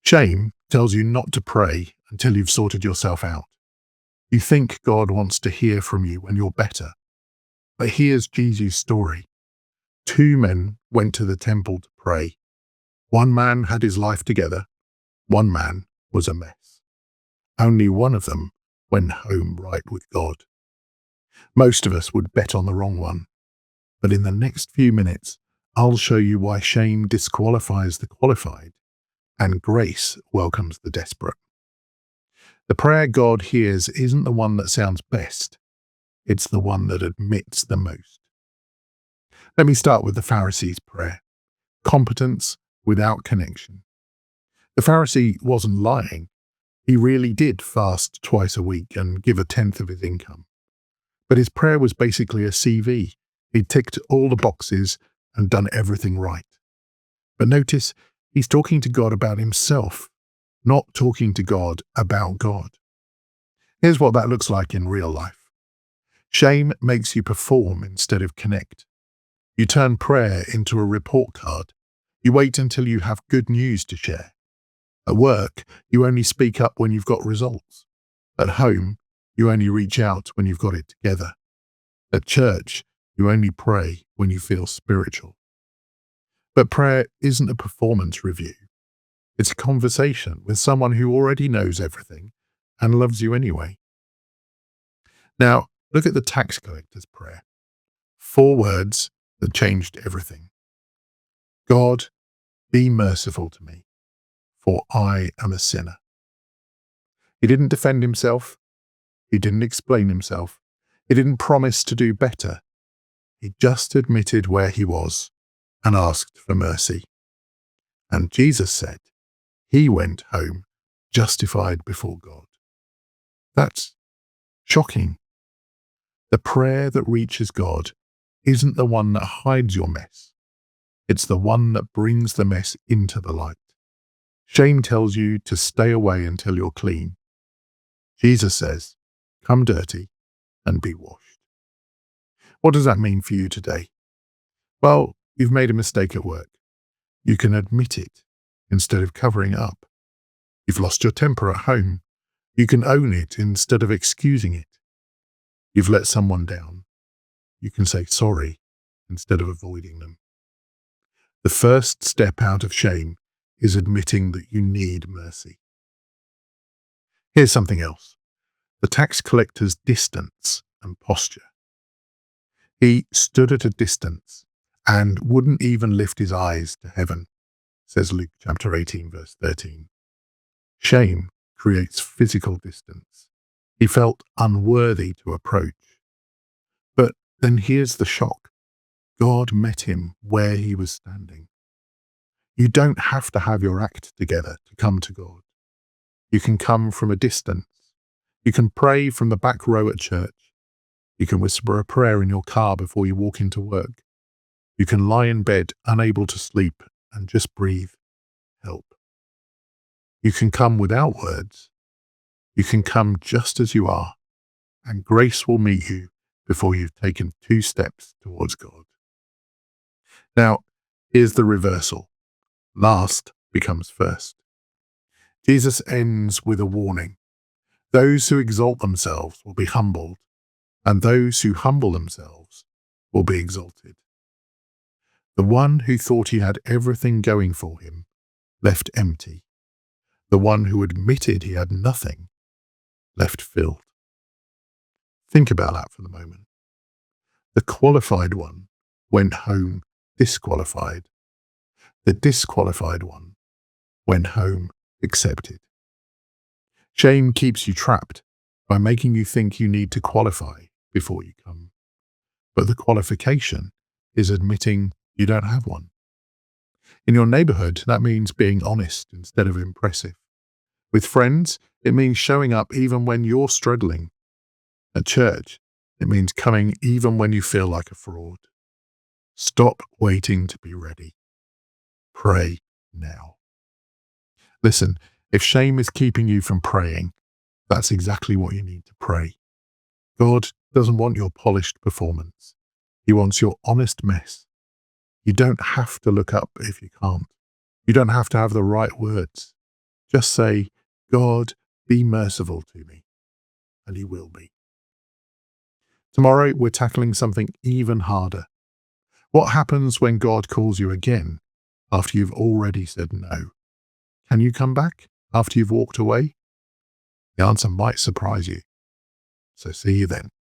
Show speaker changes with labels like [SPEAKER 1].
[SPEAKER 1] Shame tells you not to pray until you've sorted yourself out. You think God wants to hear from you when you're better. But here's Jesus' story. Two men went to the temple to pray. One man had his life together. One man was a mess. Only one of them went home right with God. Most of us would bet on the wrong one. But in the next few minutes, I'll show you why shame disqualifies the qualified and grace welcomes the desperate. The prayer God hears isn't the one that sounds best. It's the one that admits the most. Let me start with the Pharisee's prayer. Competence without connection. The Pharisee wasn't lying. He really did fast twice a week and give 1/10 of his income. But his prayer was basically a CV. He'd ticked all the boxes and done everything right. But notice, he's talking to God about himself, not talking to God about God. Here's what that looks like in real life. Shame makes you perform instead of connect. You turn prayer into a report card. You wait until you have good news to share. At work, you only speak up when you've got results. At home, you only reach out when you've got it together. At church, you only pray when you feel spiritual. But prayer isn't a performance review. It's a conversation with someone who already knows everything and loves you anyway. Now, look at the tax collector's prayer. 4 words that changed everything. God, be merciful to me, for I am a sinner. He didn't defend himself. He didn't explain himself. He didn't promise to do better. He just admitted where he was and asked for mercy. And Jesus said he went home justified before God. That's shocking. The prayer that reaches God isn't the one that hides your mess. It's the one that brings the mess into the light. Shame tells you to stay away until you're clean. Jesus says, come dirty and be washed. What does that mean for you today? Well, you've made a mistake at work. You can admit it instead of covering it up. You've lost your temper at home. You can own it instead of excusing it. You've let someone down. You can say sorry instead of avoiding them. The first step out of shame is admitting that you need mercy. Here's something else. The tax collector's distance and posture. He stood at a distance and wouldn't even lift his eyes to heaven, says Luke chapter 18, verse 13. Shame creates physical distance. He felt unworthy to approach. But then here's the shock. God met him where he was standing. You don't have to have your act together to come to God. You can come from a distance. You can pray from the back row at church. You can whisper a prayer in your car before you walk into work. You can lie in bed unable to sleep and just breathe. Help. You can come without words. You can come just as you are, and grace will meet you before you've taken 2 steps towards God. Now, here's the reversal. Last becomes first. Jesus ends with a warning. Those who exalt themselves will be humbled, and those who humble themselves will be exalted. The one who thought he had everything going for him left empty. The one who admitted he had nothing left filled. Think about that for the moment. The qualified one went home disqualified. The disqualified one went home accepted. Shame keeps you trapped by making you think you need to qualify before you come. But the qualification is admitting you don't have one. In your neighborhood, that means being honest instead of impressive. With friends, it means showing up even when you're struggling. At church, it means coming even when you feel like a fraud. Stop waiting to be ready. Pray now. Listen, if shame is keeping you from praying, that's exactly what you need to pray. God doesn't want your polished performance. He wants your honest mess. You don't have to look up if you can't. You don't have to have the right words. Just say, God, be merciful to me, and he will be. Tomorrow, we're tackling something even harder. What happens when God calls you again after you've already said no? Can you come back after you've walked away? The answer might surprise you. So see you then.